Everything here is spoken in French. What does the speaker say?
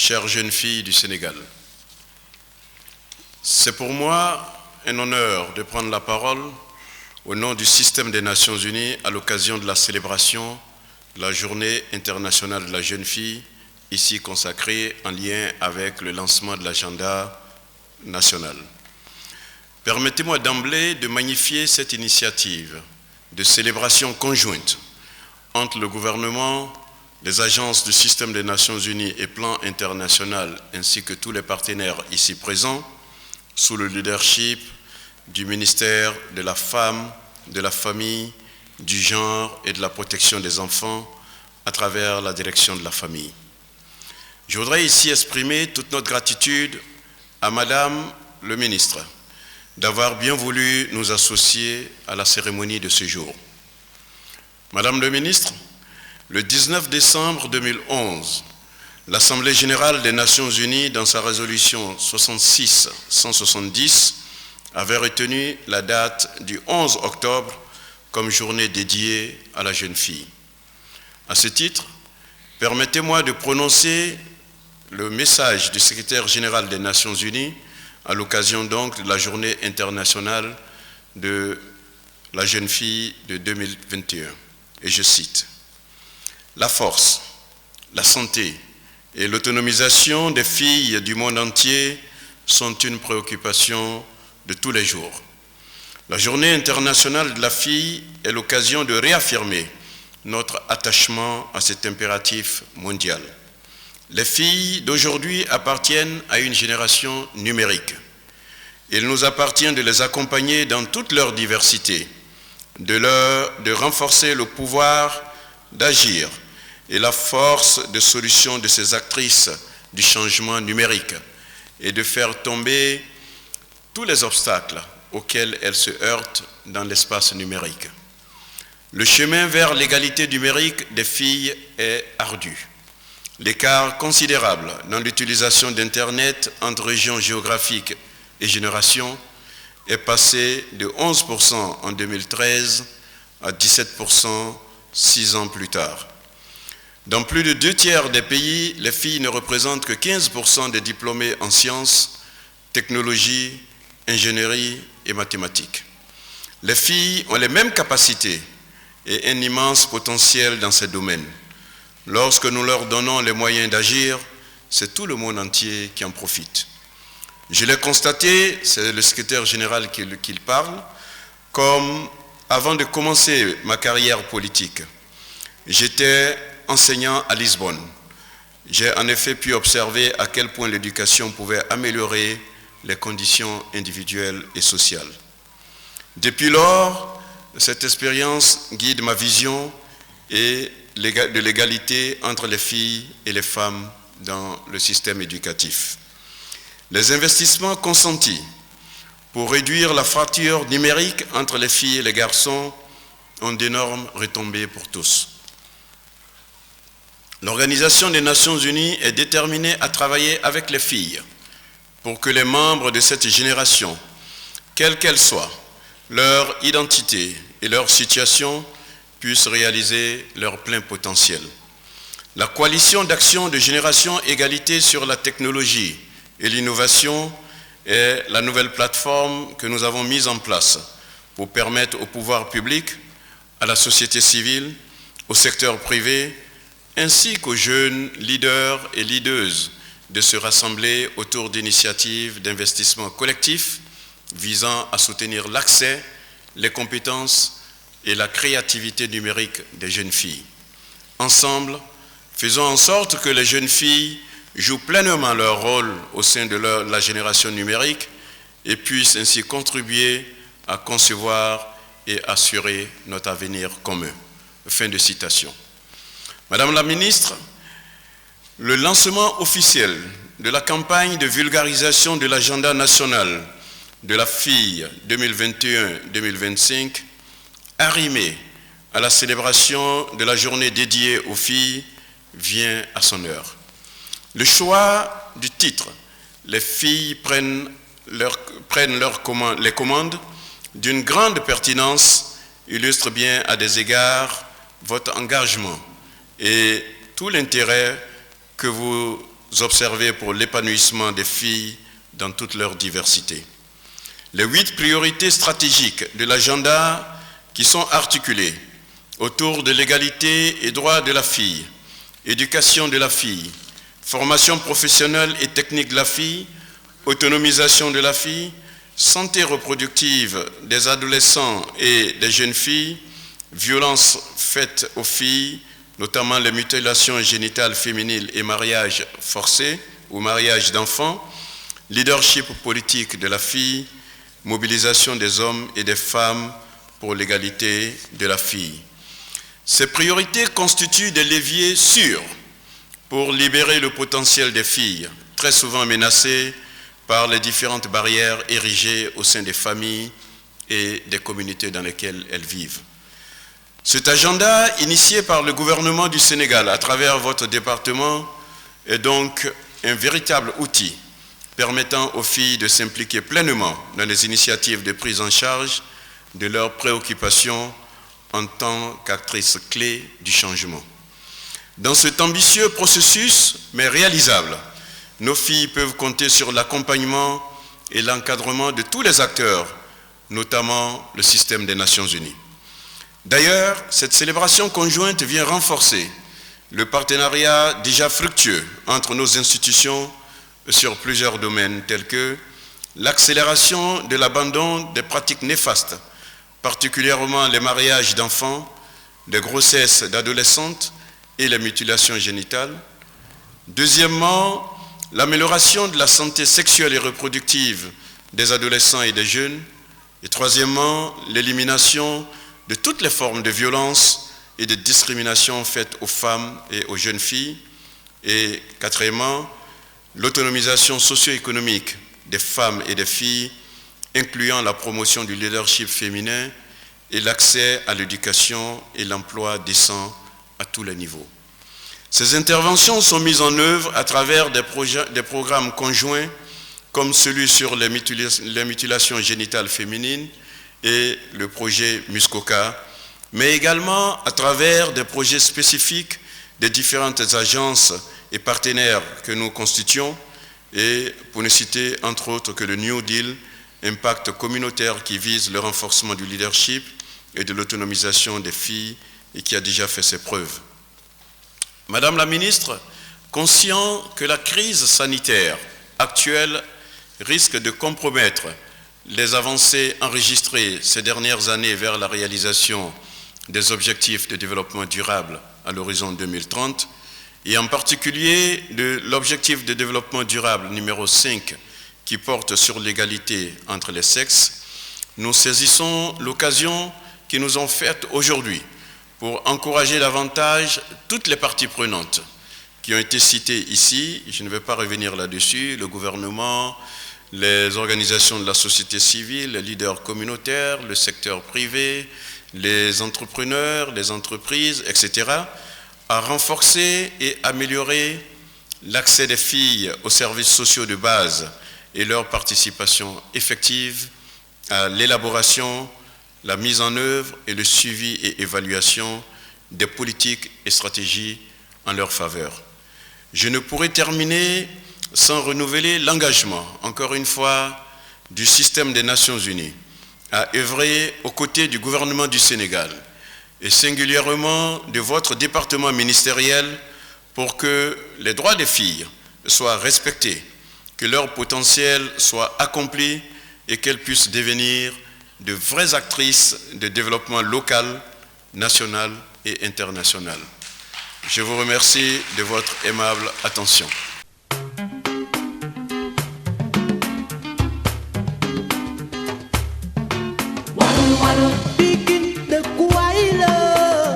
chères jeunes filles du Sénégal. C'est pour moi un honneur de prendre la parole au nom du système des Nations Unies à l'occasion de la célébration de la Journée internationale de la jeune fille, ici consacrée en lien avec le lancement de l'agenda national. Permettez-moi d'emblée de magnifier cette initiative de célébration conjointe entre le gouvernement, les agences du système des Nations Unies et Plan international, ainsi que tous les partenaires ici présents, sous le leadership du ministère de la Femme, de la Famille, du Genre et de la Protection des enfants à travers la direction de la famille. Je voudrais ici exprimer toute notre gratitude à Madame le ministre d'avoir bien voulu nous associer à la cérémonie de ce jour. Madame le ministre, le 19 décembre 2011, l'Assemblée générale des Nations Unies, dans sa résolution 66-170, avait retenu la date du 11 octobre comme journée dédiée à la jeune fille. À ce titre, permettez-moi de prononcer le message du secrétaire général des Nations Unies à l'occasion donc de la journée internationale de la jeune fille de 2021. Et je cite: « La force, la santé et l'autonomisation des filles du monde entier sont une préoccupation de tous les jours. La Journée internationale de la fille est l'occasion de réaffirmer notre attachement à cet impératif mondial. Les filles d'aujourd'hui appartiennent à une génération numérique. Il nous appartient de les accompagner dans toute leur diversité, de renforcer le pouvoir d'agir et la force de solution de ces actrices du changement numérique et de faire tomber tous les obstacles auxquels elles se heurtent dans l'espace numérique. Le chemin vers l'égalité numérique des filles est ardu. L'écart considérable dans l'utilisation d'Internet entre régions géographiques et générations est passé de 11% en 2013 à 17% 6 ans plus tard. Dans plus de 2/3 des pays, les filles ne représentent que 15% des diplômés en sciences, technologies, ingénierie et mathématiques. Les filles ont les mêmes capacités et un immense potentiel dans ces domaines. Lorsque nous leur donnons les moyens d'agir, c'est tout le monde entier qui en profite. Je l'ai constaté, c'est le secrétaire général qui parle, comme avant de commencer ma carrière politique, j'étais enseignant à Lisbonne. J'ai en effet pu observer à quel point l'éducation pouvait améliorer les conditions individuelles et sociales. Depuis lors, cette expérience guide ma vision de l'égalité entre les filles et les femmes dans le système éducatif. Les investissements consentis pour réduire la fracture numérique entre les filles et les garçons ont d'énormes retombées pour tous. L'Organisation des Nations Unies est déterminée à travailler avec les filles pour que les membres de cette génération, quelle qu'elle soit, leur identité et leur situation, puissent réaliser leur plein potentiel. La coalition d'action de Génération Égalité sur la technologie et l'innovation est la nouvelle plateforme que nous avons mise en place pour permettre au pouvoir public, à la société civile, au secteur privé, ainsi qu'aux jeunes leaders et leaders de se rassembler autour d'initiatives d'investissement collectif visant à soutenir l'accès, les compétences et la créativité numérique des jeunes filles. Ensemble, faisons en sorte que les jeunes filles jouent pleinement leur rôle au sein de la génération numérique et puissent ainsi contribuer à concevoir et assurer notre avenir commun. Fin de citation. Madame la ministre, le lancement officiel de la campagne de vulgarisation de l'agenda national de la fille 2021-2025, arrimé à la célébration de la journée dédiée aux filles, vient à son heure. Le choix du titre « Les filles prennent les commandes » d'une grande pertinence illustre bien à des égards votre engagement et tout l'intérêt que vous observés pour l'épanouissement des filles dans toute leur diversité. Les 8 priorités stratégiques de l'agenda qui sont articulées autour de l'égalité et droits de la fille, éducation de la fille, formation professionnelle et technique de la fille, autonomisation de la fille, santé reproductive des adolescents et des jeunes filles, violences faites aux filles, notamment les mutilations génitales féminines et mariage forcé ou mariage d'enfants, leadership politique de la fille, mobilisation des hommes et des femmes pour l'égalité de la fille. Ces priorités constituent des leviers sûrs pour libérer le potentiel des filles, très souvent menacées par les différentes barrières érigées au sein des familles et des communautés dans lesquelles elles vivent. Cet agenda, initié par le gouvernement du Sénégal à travers votre département, est donc un véritable outil permettant aux filles de s'impliquer pleinement dans les initiatives de prise en charge de leurs préoccupations en tant qu'actrices clés du changement. Dans cet ambitieux processus, mais réalisable, nos filles peuvent compter sur l'accompagnement et l'encadrement de tous les acteurs, notamment le système des Nations Unies. D'ailleurs, cette célébration conjointe vient renforcer le partenariat déjà fructueux entre nos institutions sur plusieurs domaines tels que l'accélération de l'abandon des pratiques néfastes, particulièrement les mariages d'enfants, les grossesses d'adolescentes et les mutilations génitales. Deuxièmement, l'amélioration de la santé sexuelle et reproductive des adolescents et des jeunes. Et troisièmement, l'élimination de toutes les formes de violence et de discrimination faites aux femmes et aux jeunes filles. Et quatrièmement, l'autonomisation socio-économique des femmes et des filles, incluant la promotion du leadership féminin et l'accès à l'éducation et l'emploi décent à tous les niveaux. Ces interventions sont mises en œuvre à travers des programmes conjoints comme celui sur les mutilations génitales féminines et le projet Muskoka, mais également à travers des projets spécifiques des différentes agences et partenaires que nous constituons, et pour ne citer entre autres que le New Deal, impact communautaire qui vise le renforcement du leadership et de l'autonomisation des filles et qui a déjà fait ses preuves. Madame la ministre, conscient que la crise sanitaire actuelle risque de compromettre les avancées enregistrées ces dernières années vers la réalisation des objectifs de développement durable à l'horizon 2030, et en particulier de l'objectif de développement durable numéro 5 qui porte sur l'égalité entre les sexes, nous saisissons l'occasion qui nous ont faite aujourd'hui pour encourager davantage toutes les parties prenantes qui ont été citées ici. Je ne vais pas revenir là-dessus, le gouvernement, les organisations de la société civile, les leaders communautaires, le secteur privé, les entrepreneurs, les entreprises, etc., à renforcer et améliorer l'accès des filles aux services sociaux de base et leur participation effective à l'élaboration, la mise en œuvre et le suivi et évaluation des politiques et stratégies en leur faveur. Je ne pourrais terminer sans renouveler l'engagement, encore une fois, du système des Nations Unies à œuvrer aux côtés du gouvernement du Sénégal et singulièrement de votre département ministériel pour que les droits des filles soient respectés, que leur potentiel soit accompli et qu'elles puissent devenir de vraies actrices de développement local, national et international. Je vous remercie de votre aimable attention.